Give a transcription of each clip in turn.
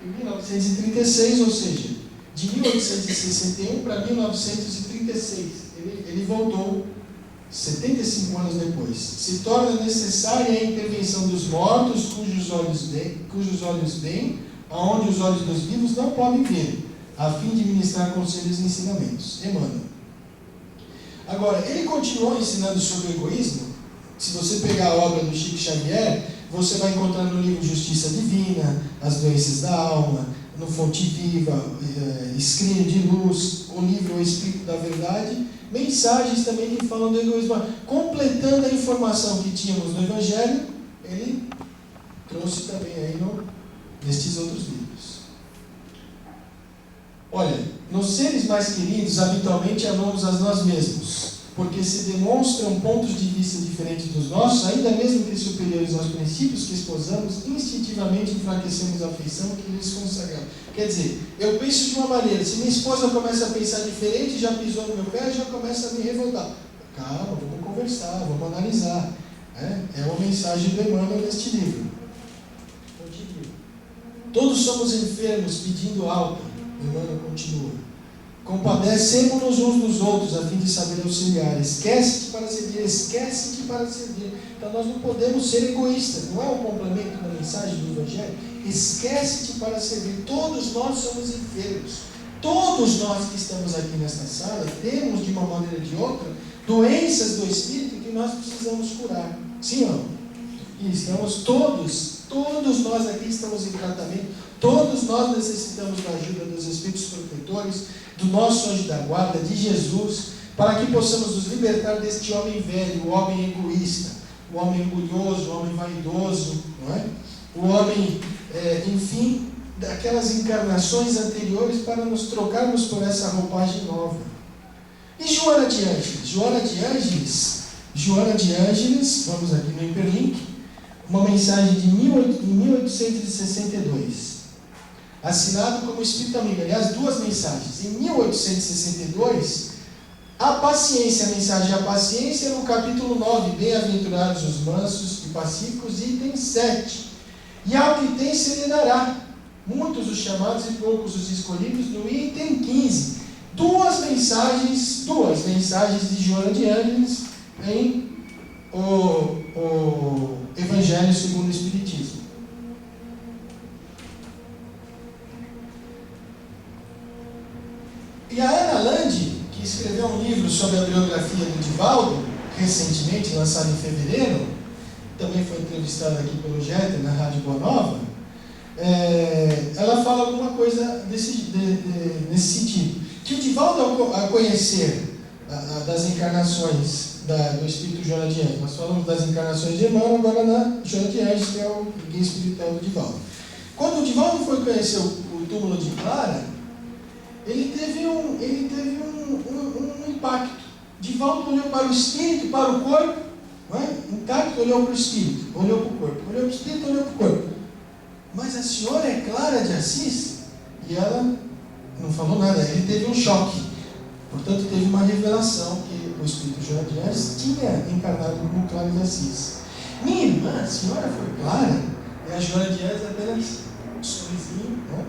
em 1936, ou seja, de 1861 para 1936. Ele voltou 75 anos depois. Se torna necessária a intervenção dos mortos, cujos olhos veem, aonde os olhos dos vivos não podem ver, a fim de ministrar conselhos e ensinamentos. Emmanuel. Agora, ele continuou ensinando sobre o egoísmo. Se você pegar a obra do Chico Xavier, você vai encontrar no livro Justiça Divina, As Doenças da Alma, no Fonte Viva, Escrínio de Luz, o livro O Espírito da Verdade, mensagens também que falam do egoísmo. Completando a informação que tínhamos no Evangelho, ele trouxe também aí nestes outros livros. Olha, nos seres mais queridos, habitualmente amamos a nós mesmos, porque se demonstram pontos de vista diferentes dos nossos, ainda mesmo que superiores aos princípios que esposamos, instintivamente enfraquecemos a afeição que lhes consagramos. Quer dizer, eu penso de uma maneira, se minha esposa começa a pensar diferente, já pisou no meu pé, já começa a me revoltar. Calma, vamos conversar, vamos analisar. É uma mensagem do Emmanuel neste livro. Todos somos enfermos pedindo alta. Emmanuel continua. Compadecemos-nos uns dos outros a fim de saber auxiliar. Esquece-te para servir, esquece-te para servir. Então nós não podemos ser egoístas. Não é um complemento da mensagem do Evangelho? Esquece-te para servir. Todos nós somos enfermos. Todos nós que estamos aqui nesta sala temos, de uma maneira ou de outra, doenças do espírito que nós precisamos curar. Sim ou não? E estamos todos nós aqui estamos em tratamento. Todos nós necessitamos da ajuda dos espíritos protetores, do nosso anjo da guarda, de Jesus, para que possamos nos libertar deste homem velho, o homem egoísta, o homem orgulhoso, o homem vaidoso, não é? O homem, enfim, daquelas encarnações anteriores, para nos trocarmos por essa roupagem nova. E Joana de Ângeles? Joana de Ângeles, vamos aqui no hiperlink, uma mensagem de 1862. Assinado como Espírito Amigo. Aliás, duas mensagens. Em 1862, a mensagem à paciência, no capítulo 9, bem-aventurados os mansos e pacíficos, item 7. E ao que tem se lhe dará, muitos os chamados e poucos os escolhidos, no item 15. Duas mensagens de Joana de Ângeles em o Evangelho segundo o Espiritismo. E a Ana Landi, que escreveu um livro sobre a biografia do Divaldo, recentemente lançado em fevereiro, também foi entrevistada aqui pelo Jeter na Rádio Boa Nova, ela fala alguma coisa nesse sentido. Que o Divaldo, ao conhecer das encarnações do Espírito Joana de Ângeles, nós falamos das encarnações de Emmanuel, agora na Joana de Ângeles, que é o guia espiritual do Divaldo. Quando o Divaldo foi conhecer o túmulo de Clara, ele teve um impacto. Divaldo olhou para o espírito, para o corpo, não é? Intacto, olhou para o espírito, olhou para o corpo, olhou para o espírito, olhou para o corpo. Mas a senhora é Clara de Assis? E ela não falou nada, ele teve um choque. Portanto, teve uma revelação que o espírito Joana de Ângeles tinha encarnado como Clara de Assis. Minha irmã, a senhora foi Clara? E a Joana de Ângeles apenas um sorrisinho, não é?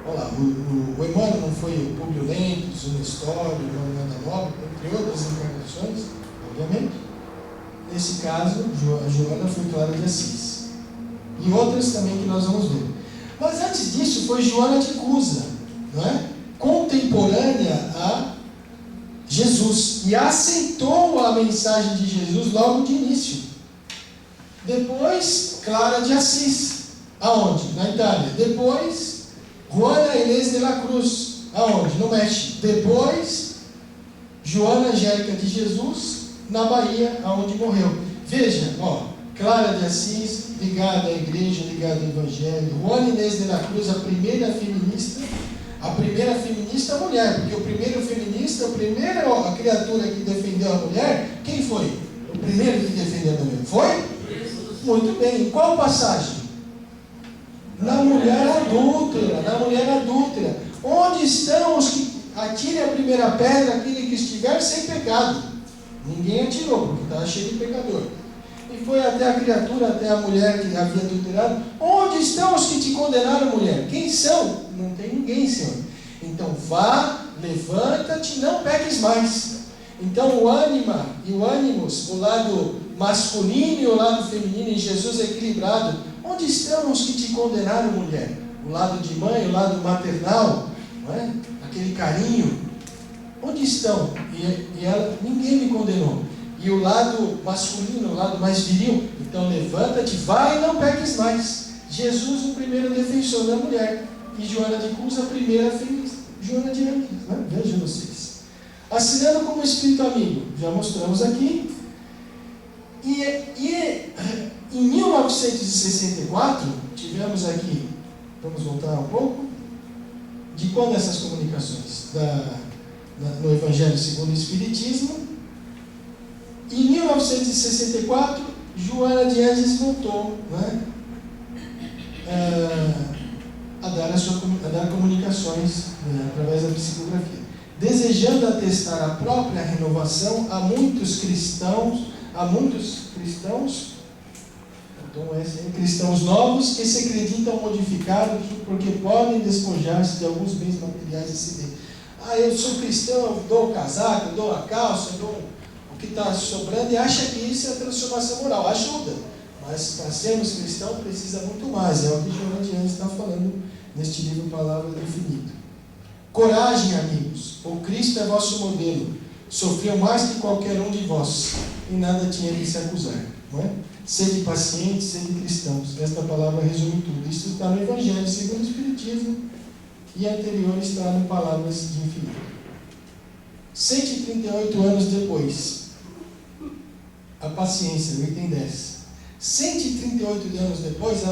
Olha lá, o Emmanuel não foi o Públio Lentos, o Nestório, o Leonardo Nobre, entre outras encarnações, obviamente. Nesse caso, a Joana foi Clara de Assis. E outras também que nós vamos ver. Mas antes disso, foi Joana de Cusa, não é? Contemporânea a Jesus. E aceitou a mensagem de Jesus logo de início. Depois, Clara de Assis. Aonde? Na Itália. Depois, Juana Inês de la Cruz. Aonde? No México. Depois, Joana Angélica de Jesus, na Bahia, aonde morreu. Veja, Clara de Assis, ligada à igreja, ligada ao Evangelho. Juana Inês de la Cruz, a primeira feminista mulher, porque o primeiro feminista, a criatura que defendeu a mulher, quem foi? O primeiro que defendeu a mulher? Foi? Muito bem. Em qual passagem? Na mulher adúltera. Onde estão os que atirem a primeira pedra, aquele que estiver sem pecado? Ninguém atirou, porque estava cheio de pecador. e foi até a criatura, até a mulher que havia adulterado. Onde estão os que te condenaram, mulher? Quem são? Não tem ninguém, Senhor. Então vá, levanta-te, não peques mais. Então o ânima e o ânimos, o lado masculino e o lado feminino em Jesus é equilibrado. Onde estão os que te condenaram, mulher? O lado de mãe, o lado maternal, não é? Aquele carinho. Onde estão? E ela, ninguém me condenou. E o lado masculino, o lado mais viril, então levanta-te, vai e não peques mais. Jesus, o primeiro defensor da mulher, e Joana de Cus, a primeira feminista. Joana de Ângeles, né? Vejam vocês. Assinando como espírito amigo, já mostramos aqui. E em 1964, tivemos aqui, vamos voltar um pouco, de quando essas comunicações no Evangelho segundo o Espiritismo. Em 1964, Joana de Ângeles voltou, né, a dar comunicações, né, através da psicografia, desejando atestar a própria renovação a muitos cristãos, cristãos novos que se acreditam modificados porque podem despojar-se de alguns bens materiais e se ver. Eu sou cristão, eu dou o casaco, eu dou a calça, eu dou o que está sobrando e acha que isso é transformação moral. Ajuda, mas para sermos cristãos precisa muito mais. É o que Joana de Ângeles está falando neste livro Palavra do Infinito. Coragem, amigos, o Cristo é vosso modelo, sofreu mais que qualquer um de vós e nada tinha que se acusar, não é? Sede pacientes, sede cristãos. Esta palavra resume tudo. Isso está no Evangelho segundo o Espiritismo e anterior está no Palavras de Infinito. 138 anos depois, a paciência, no item 10. 138 anos depois,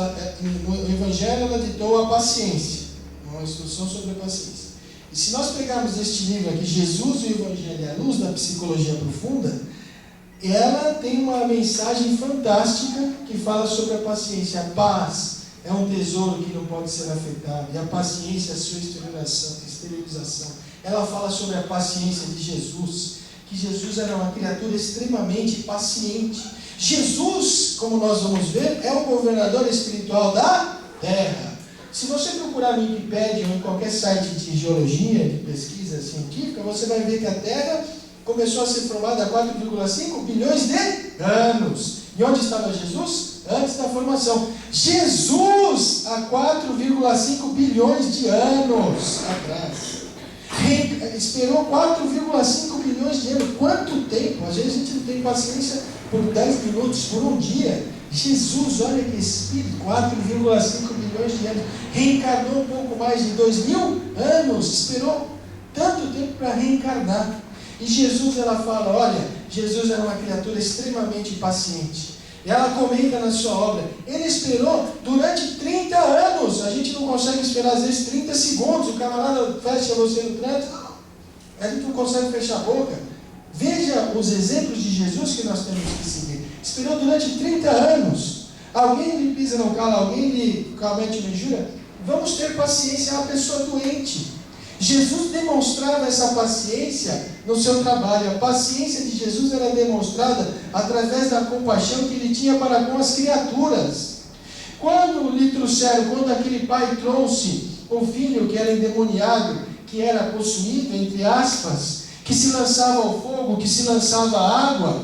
no Evangelho ela ditou a paciência, uma instrução sobre a paciência. E se nós pegarmos este livro aqui, Jesus e o Evangelho, a luz da psicologia profunda, ela tem uma mensagem fantástica que fala sobre a paciência. A paz é um tesouro que não pode ser afetado, e a paciência é a sua esterilização. Ela fala sobre a paciência de Jesus, que Jesus era uma criatura extremamente paciente. Jesus, como nós vamos ver, é o governador espiritual da terra. Se você procurar no Wikipedia ou em qualquer site de geologia, de pesquisa científica, você vai ver que a Terra começou a ser formada há 4,5 bilhões de anos. E onde estava Jesus? Antes da formação. Jesus, há 4,5 bilhões de anos atrás, esperou 4,5 bilhões de anos. Quanto tempo? Às vezes a gente não tem paciência por 10 minutos, por um dia. Jesus, olha que espírito, 4,5 bilhões de anos, reencarnou um pouco mais de 2.000 anos, esperou tanto tempo para reencarnar. E Jesus, ela fala, olha, Jesus era uma criatura extremamente paciente. E ela comenta na sua obra, ele esperou durante 30 anos, a gente não consegue esperar às vezes 30 segundos, o camarada fecha você no trânsito, a gente não consegue fechar a boca. Veja os exemplos de Jesus que nós temos que seguir. Esperou durante 30 anos. Alguém lhe pisa no calo, alguém lhe comete uma injúria. Vamos ter paciência, é uma pessoa doente. Jesus demonstrava essa paciência no seu trabalho. A paciência de Jesus era demonstrada através da compaixão que ele tinha para com as criaturas. Quando lhe trouxeram, quando aquele pai trouxe o filho que era endemoniado, que era possuído, entre aspas, que se lançava ao fogo, que se lançava à água,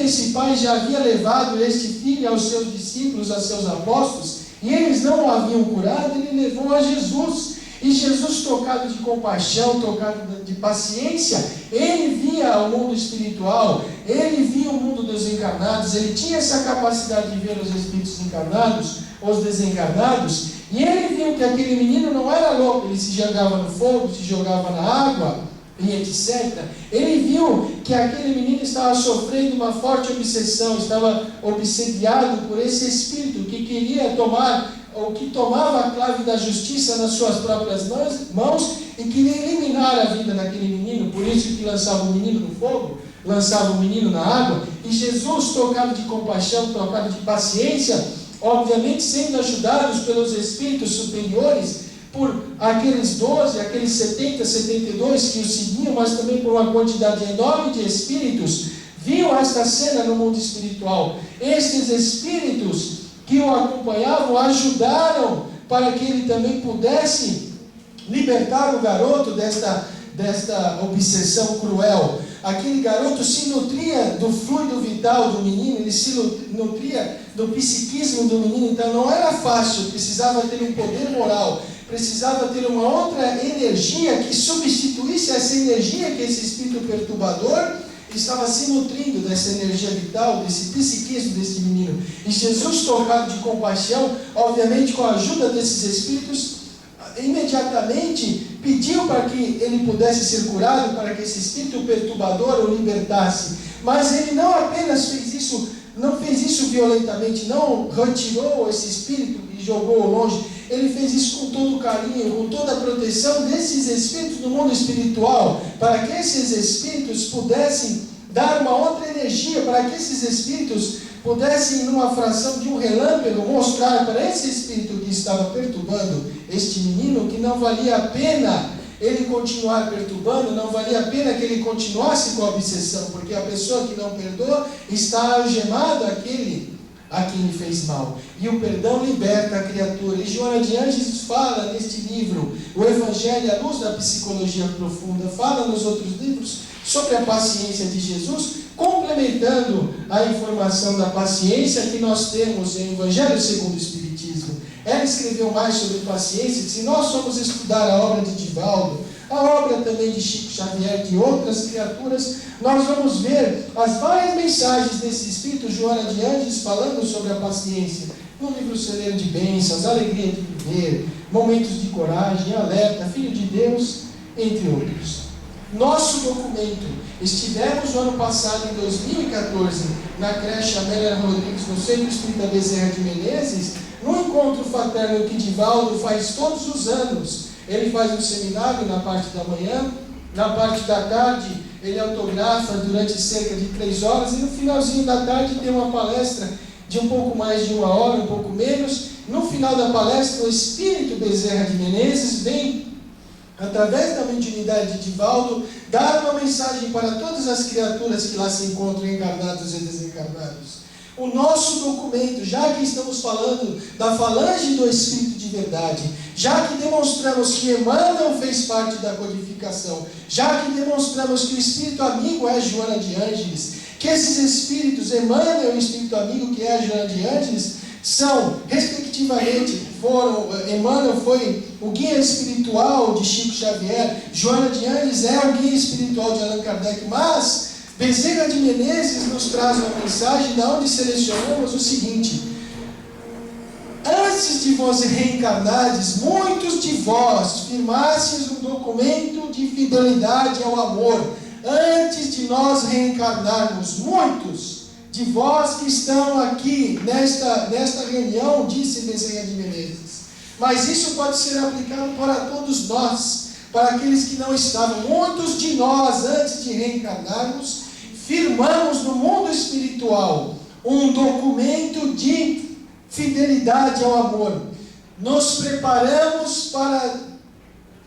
esse pai já havia levado este filho aos seus discípulos, aos seus apóstolos, e eles não o haviam curado, ele levou a Jesus. E Jesus, tocado de compaixão, tocado de paciência, ele via o mundo espiritual, ele via o mundo dos encarnados, ele tinha essa capacidade de ver os espíritos encarnados, os desencarnados, e ele viu que aquele menino não era louco, ele se jogava no fogo, se jogava na água, e etc. Ele viu que aquele menino estava sofrendo uma forte obsessão, estava obsediado por esse espírito que queria tomar, ou que tomava a clave da justiça nas suas próprias mãos e queria eliminar a vida daquele menino, por isso que lançava o menino no fogo, lançava o menino na água. E Jesus, tocado de compaixão, tocado de paciência, obviamente sendo ajudados pelos espíritos superiores, por aqueles 12, aqueles 70, 72 que o seguiam, mas também por uma quantidade enorme de espíritos, viu esta cena no mundo espiritual. Estes espíritos que o acompanhavam ajudaram para que ele também pudesse libertar o garoto desta obsessão cruel. Aquele garoto se nutria do fluido vital do menino, ele se nutria do psiquismo do menino, então não era fácil, precisava ter um poder moral, precisava ter uma outra energia que substituísse essa energia que esse espírito perturbador estava se nutrindo, dessa energia vital, desse psiquismo desse menino. E Jesus, tocado de compaixão, obviamente com a ajuda desses espíritos, imediatamente pediu para que ele pudesse ser curado, para que esse espírito perturbador o libertasse. Mas ele não apenas fez isso, não fez isso violentamente, não retirou esse espírito e jogou longe. Ele fez isso com todo o carinho, com toda a proteção desses espíritos no mundo espiritual, para que esses espíritos pudessem dar uma outra energia, para que esses espíritos pudessem, numa fração de um relâmpago, mostrar para esse espírito que estava perturbando este menino que não valia a pena ele continuar perturbando, não valia a pena que ele continuasse com a obsessão, porque a pessoa que não perdoa está algemada àquele a quem lhe fez mal. E o perdão liberta a criatura. E Joana de Ângeles fala neste livro, o Evangelho à luz da psicologia profunda, fala nos outros livros sobre a paciência de Jesus, complementando a informação da paciência que nós temos em Evangelho segundo o Espiritismo. Ela escreveu mais sobre paciência. Se nós formos estudar a obra de Divaldo, a obra também de Chico Xavier, de outras criaturas, nós vamos ver as várias mensagens desse Espírito Joana de Ângeles falando sobre a paciência. No livro Celeiro de Bênçãos, Alegria de Viver, Momentos de Coragem, Alerta, Filho de Deus, entre outros. Nosso documento, estivemos no ano passado, em 2014, na creche Amélia Rodrigues, no Centro Espírita Bezerra de Menezes, no encontro fraterno que Divaldo faz todos os anos. Ele faz um seminário na parte da manhã, na parte da tarde ele autografa durante cerca de 3 horas, e no finalzinho da tarde tem uma palestra de um pouco mais de 1 hora, um pouco menos. No final da palestra, o Espírito Bezerra de Menezes vem, através da mediunidade de Divaldo, dar uma mensagem para todas as criaturas que lá se encontram, encarnados e desencarnados. O nosso documento, já que estamos falando da falange do Espírito de verdade, já que demonstramos que Emmanuel fez parte da codificação, já que demonstramos que o Espírito amigo é Joana de Ângeles, que esses Espíritos, Emmanuel e o Espírito amigo que é a Joana de Ângeles, são, respectivamente, Emmanuel foi o guia espiritual de Chico Xavier, Joana de Ângeles é o guia espiritual de Allan Kardec, mas Bezerra de Menezes nos traz uma mensagem da onde selecionamos o seguinte: antes de vós reencarnardes, muitos de vós firmastes um documento de fidelidade ao amor. Antes de nós reencarnarmos, muitos de vós que estão aqui nesta reunião, disse Bezerra de Menezes. Mas isso pode ser aplicado para todos nós, para aqueles que não estavam. Muitos de nós, antes de reencarnarmos, firmamos no mundo espiritual um documento de fidelidade ao amor. Nos preparamos para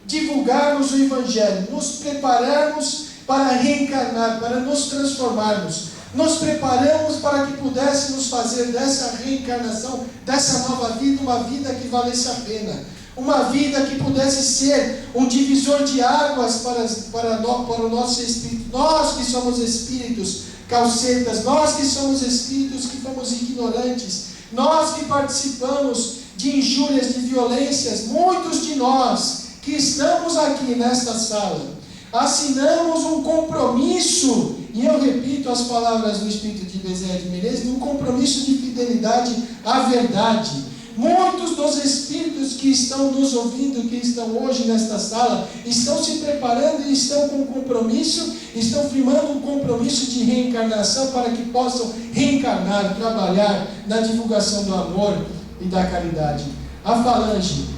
divulgarmos o Evangelho, nos preparamos para reencarnar, para nos transformarmos, nos preparamos para que pudéssemos fazer dessa reencarnação, dessa nova vida, uma vida que valesse a pena, uma vida que pudesse ser um divisor de águas para o nosso espírito. Nós que somos espíritos calcetas, nós que somos espíritos que fomos ignorantes, nós que participamos de injúrias, de violências, muitos de nós que estamos aqui nesta sala, assinamos um compromisso, e eu repito as palavras do Espírito de Bezerra de Menezes, um compromisso de fidelidade à verdade. Muitos dos espíritos que estão nos ouvindo, que estão hoje nesta sala, estão se preparando e estão com compromisso, estão firmando um compromisso de reencarnação para que possam reencarnar, trabalhar na divulgação do amor e da caridade. A falange.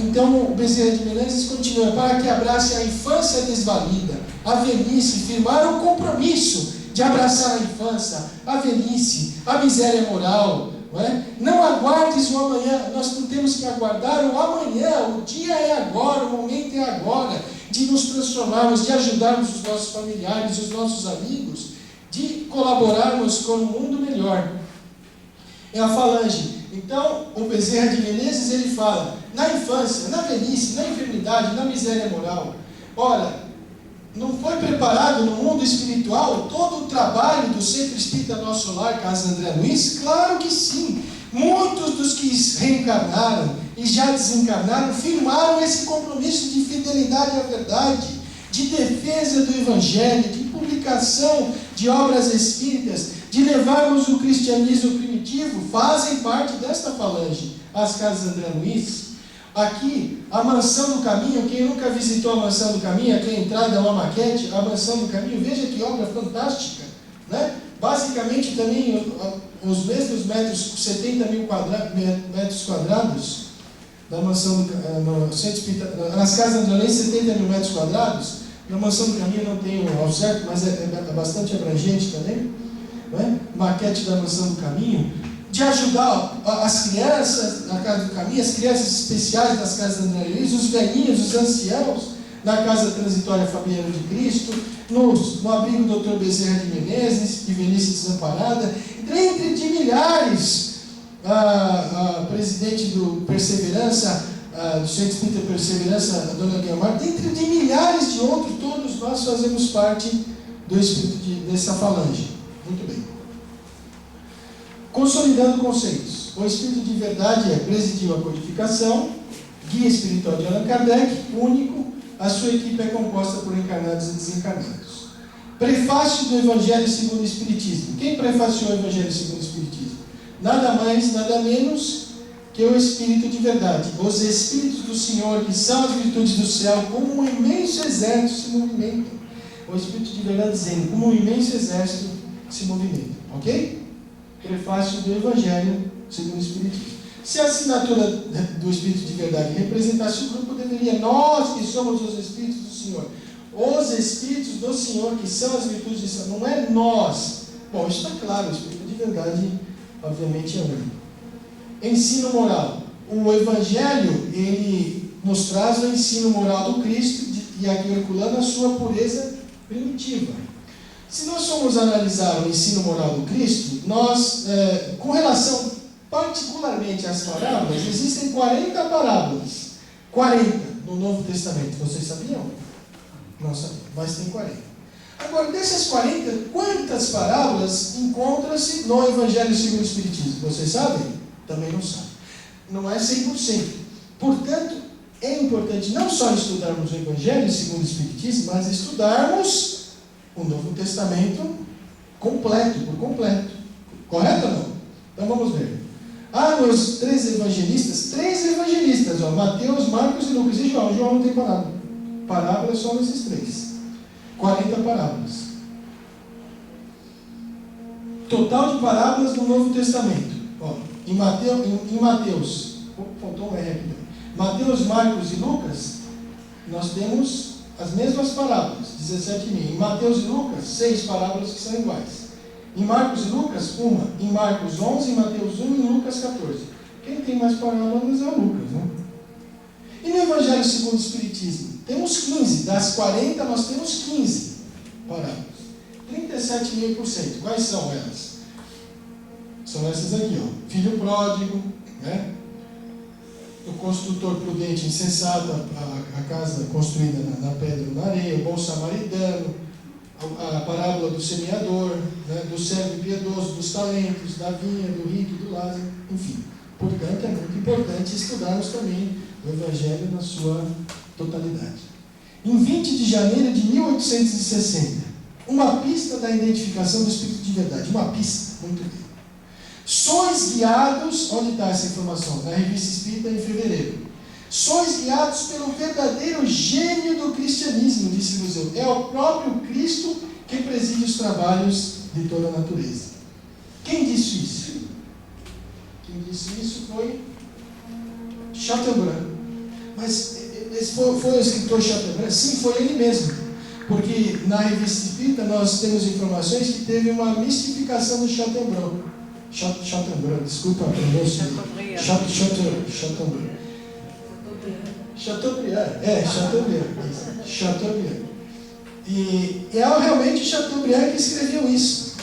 Então o Bezerra de Menezes continua: para que abrace a infância desvalida, a velhice, firmar um compromisso de abraçar a infância, a velhice, a miséria moral. Não aguardes o amanhã, nós não temos que aguardar o amanhã, o dia é agora, o momento é agora, de nos transformarmos, de ajudarmos os nossos familiares, os nossos amigos, de colaborarmos com um mundo melhor. É a falange. Então, o Bezerra de Menezes, ele fala, na infância, na velhice, na enfermidade, na miséria moral. Ora, não foi preparado no mundo espiritual todo o trabalho do Centro Espírita Nosso Lar, Casa André Luiz? Claro que sim. Muitos dos que reencarnaram e já desencarnaram firmaram esse compromisso de fidelidade à verdade, de defesa do Evangelho, de publicação de obras espíritas, de levarmos o cristianismo primitivo, fazem parte desta falange, as Casas André Luiz. Aqui, a Mansão do Caminho, quem nunca visitou a Mansão do Caminho, aqui a entrada é uma maquete, a Mansão do Caminho, veja que obra fantástica, né? Basicamente também os mesmos metros, 70 mil metros quadrados, da Mansão do Centro, nas Casas André Luiz, 70 mil metros quadrados. Na Mansão do Caminho não tenho ao certo, mas é bastante abrangente também, né? Maquete da Mansão do Caminho, de ajudar as crianças na Casa do Caminho, as crianças especiais das Casas André Luiz, os velhinhos, os anciãos na Casa Transitória Fabiano de Cristo, no abrigo do Dr. Bezerra de Menezes, de Velhice Desamparada, entre de milhares, presidente do Perseverança, do Centro Espírita Perseverança, a dona Guilmar, dentre de milhares de outros, todos nós fazemos parte do espírito dessa falange. Muito bem. Consolidando conceitos. O Espírito de Verdade presidiu a codificação, guia espiritual de Allan Kardec, único, a sua equipe é composta por encarnados e desencarnados. Prefácio do Evangelho segundo o Espiritismo. Quem prefaciou o Evangelho segundo o Espiritismo? Nada mais, nada menos que o Espírito de Verdade. Os Espíritos do Senhor, que são as virtudes do céu, como um imenso exército se movimentam. O Espírito de Verdade dizendo, como um imenso exército se movimenta. Ok? Prefácio do Evangelho segundo o Espiritismo. Se a assinatura do Espírito de Verdade representasse o grupo, deveria, nós que somos os Espíritos do Senhor, os Espíritos do Senhor, que são as virtudes do céu, não é nós. Bom, isso está claro, o Espírito de Verdade, obviamente, é único. Ensino moral. O Evangelho, ele nos traz o ensino moral do Cristo e articulando a sua pureza primitiva. Se nós formos analisar o ensino moral do Cristo, nós, com relação particularmente às parábolas, existem 40 parábolas. 40 no Novo Testamento. Vocês sabiam? Não sabiam, mas tem 40. Agora, dessas 40, quantas parábolas encontram-se no Evangelho segundo o Espiritismo? Vocês sabem? Também não sabem. Não é 100%. Portanto, é importante não só estudarmos o Evangelho segundo o Espiritismo, mas estudarmos o Novo Testamento completo, por completo. Correto ou não? Então vamos ver. Nos 3 evangelistas, Mateus, Marcos e Lucas. E João? João não tem parábola. Parábola é só nesses 3. 40 parábolas. Total de parábolas no Novo Testamento. Em Mateus, faltou um R aqui. Mateus, Marcos e Lucas, nós temos as mesmas parábolas, 17 mil. Em Mateus e Lucas, 6 parábolas que são iguais. Em Marcos e Lucas, uma. Em Marcos 11, em Mateus 1 e em Lucas 14. Quem tem mais parábolas é o Lucas, né? E no Evangelho segundo o Espiritismo? Temos 15. Das 40, nós temos 15 parábolas. 37,5%. Quais são elas? São essas aqui, Filho pródigo, né? O construtor prudente e insensato, a casa construída na pedra ou na areia, o bom samaritano, a parábola do semeador, né? Do servo piedoso, dos talentos, da vinha, do rico e do Lázaro, enfim. Portanto, é muito importante estudarmos também o Evangelho na sua totalidade. Em 20 de janeiro de 1860, uma pista da identificação do Espírito de Verdade. Uma pista, muito bem. Sois guiados, onde está essa informação? Na Revista Espírita, em fevereiro. Sois guiados pelo verdadeiro gênio do cristianismo, disse Museu. É o próprio Cristo que preside os trabalhos de toda a natureza. Quem disse isso? Quem disse isso foi Chateaubriand. Mas esse foi o escritor Chateaubriand? Sim, foi ele mesmo. Porque na Revista Espírita nós temos informações que teve uma mistificação do Chateaubriand. Chateaubriand, desculpa a pronúncia. Chateaubriand. E é realmente Chateaubriand que escreveu isso,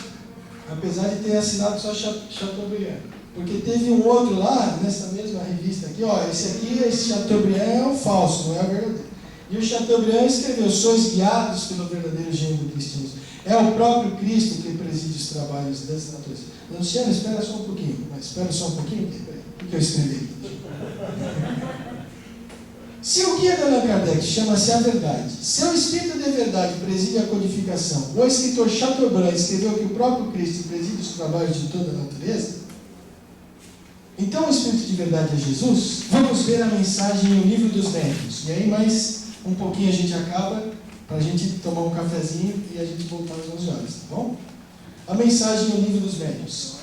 apesar de ter assinado só Chateaubriand. Porque teve um outro lá, nessa mesma revista aqui, ó, esse Chateaubriand é o falso, não é o verdadeiro. E o Chateaubriand escreveu: sois guiados pelo verdadeiro gênio do cristianismo. É o próprio Cristo que preside os trabalhos dessa natureza. Luciano, espera só um pouquinho. Mas espera só um pouquinho, porque eu escrevi. Se o guia de Allan Kardec chama-se a verdade, seu espírito de verdade preside a codificação, o escritor Chateaubriand escreveu que o próprio Cristo preside os trabalhos de toda a natureza, então o espírito de verdade é Jesus. Vamos ver a mensagem no Livro dos Médiuns. E aí mais um pouquinho a gente acaba, para a gente tomar um cafezinho e a gente voltar às 11 horas, tá bom? A mensagem no Livro dos Médiuns.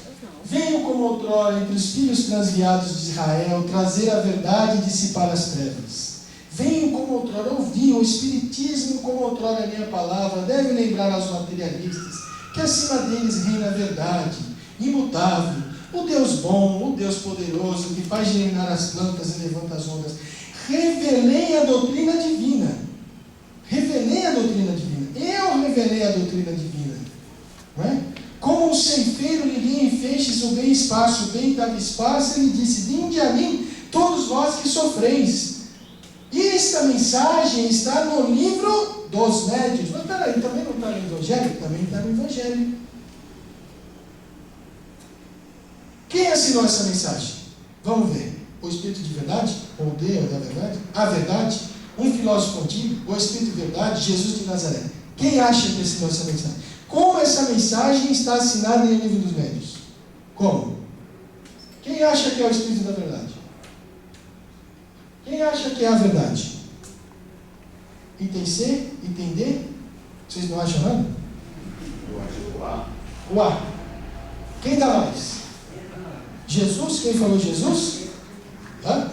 Venham como outrora entre os filhos transviados de Israel trazer a verdade e dissipar as trevas. Venham como outrora ouvir o Espiritismo, como outrora a minha palavra, deve lembrar aos materialistas que acima deles reina a verdade, imutável, o Deus bom, o Deus poderoso, que faz germinar as plantas e levanta as ondas. Revelei a doutrina divina. Revelei a doutrina divina. Eu revelei a doutrina divina. Não é? Como um ceifeiro liria em feixes o bem espaço, o bem dava espaço, ele disse: vinde a mim, todos vós que sofreis. E esta mensagem está no Livro dos Médiuns. Mas peraí, também não está no Evangelho? Também está no Evangelho. Quem assinou essa mensagem? Vamos ver. O Espírito de Verdade? Ou o Deus da Verdade? A Verdade? Um filósofo antigo? O Espírito de Verdade? Jesus de Nazaré? Quem acha que assinou essa mensagem? Como essa mensagem está assinada em Livro dos Médiuns? Como? Quem acha que é o Espírito da Verdade? Quem acha que é a verdade? Entender? Entender? Vocês não acham nada? Eu acho o A. O A. Quem dá mais? Jesus? Quem falou Jesus? Hã?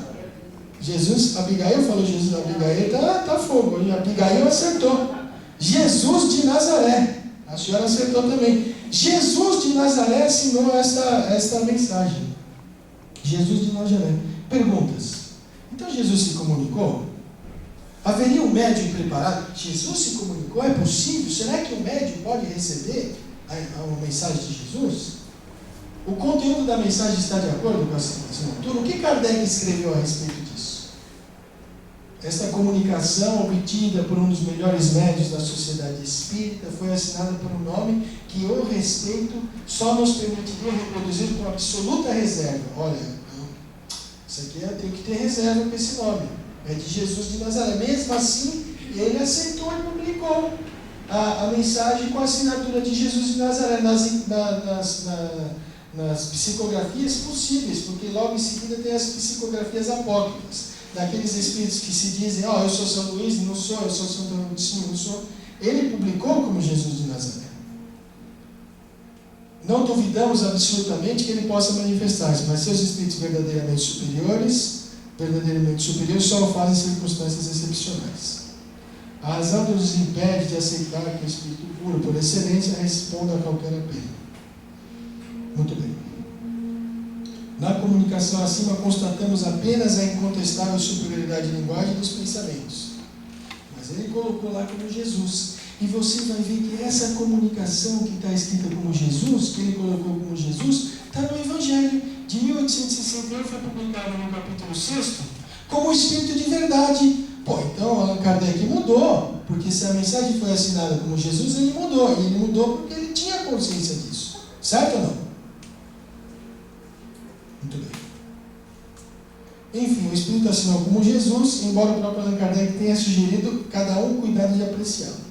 Jesus, Abigail falou Jesus. Abigail tá fogo. E Abigail acertou. Jesus de Nazaré. A senhora acertou também. Jesus de Nazaré assinou esta mensagem. Jesus de Nazaré. Perguntas. Então Jesus se comunicou? Haveria um médium preparado? Jesus se comunicou? É possível? Será que o médium pode receber a mensagem de Jesus? O conteúdo da mensagem está de acordo com a assinatura? O que Kardec escreveu a respeito disso? Esta comunicação obtida por um dos melhores médiuns da sociedade espírita foi assinada por um nome que o respeito só nos permitiria reproduzir com absoluta reserva. Olha, isso aqui eu tenho que ter reserva com esse nome. É de Jesus de Nazaré. Mesmo assim, ele aceitou e publicou a mensagem com a assinatura de Jesus de Nazaré nas psicografias possíveis, porque logo em seguida tem as psicografias apócrifas, daqueles espíritos que se dizem: eu sou São Luís, não sou, eu sou Santo Agostinho, não sou. Ele publicou como Jesus de Nazaré. Não duvidamos absolutamente que ele possa manifestar-se, mas seus espíritos verdadeiramente superiores só o fazem em circunstâncias excepcionais. A razão que nos impede de aceitar que o espírito puro, por excelência, responda a qualquer apelo. Muito bem. Na comunicação acima, constatamos apenas a incontestável superioridade de linguagem dos pensamentos. Mas ele colocou lá como Jesus. E você vai ver que essa comunicação que está escrita como Jesus, que ele colocou como Jesus, está no Evangelho. De 1861 foi publicado no capítulo 6 como Espírito de Verdade. Então Allan Kardec mudou, porque se a mensagem foi assinada como Jesus, ele mudou. E ele mudou porque ele tinha consciência disso. Certo ou não? Muito bem. Enfim, o Espírito assinou como Jesus, embora o próprio Allan Kardec tenha sugerido cada um cuidado de apreciá-lo.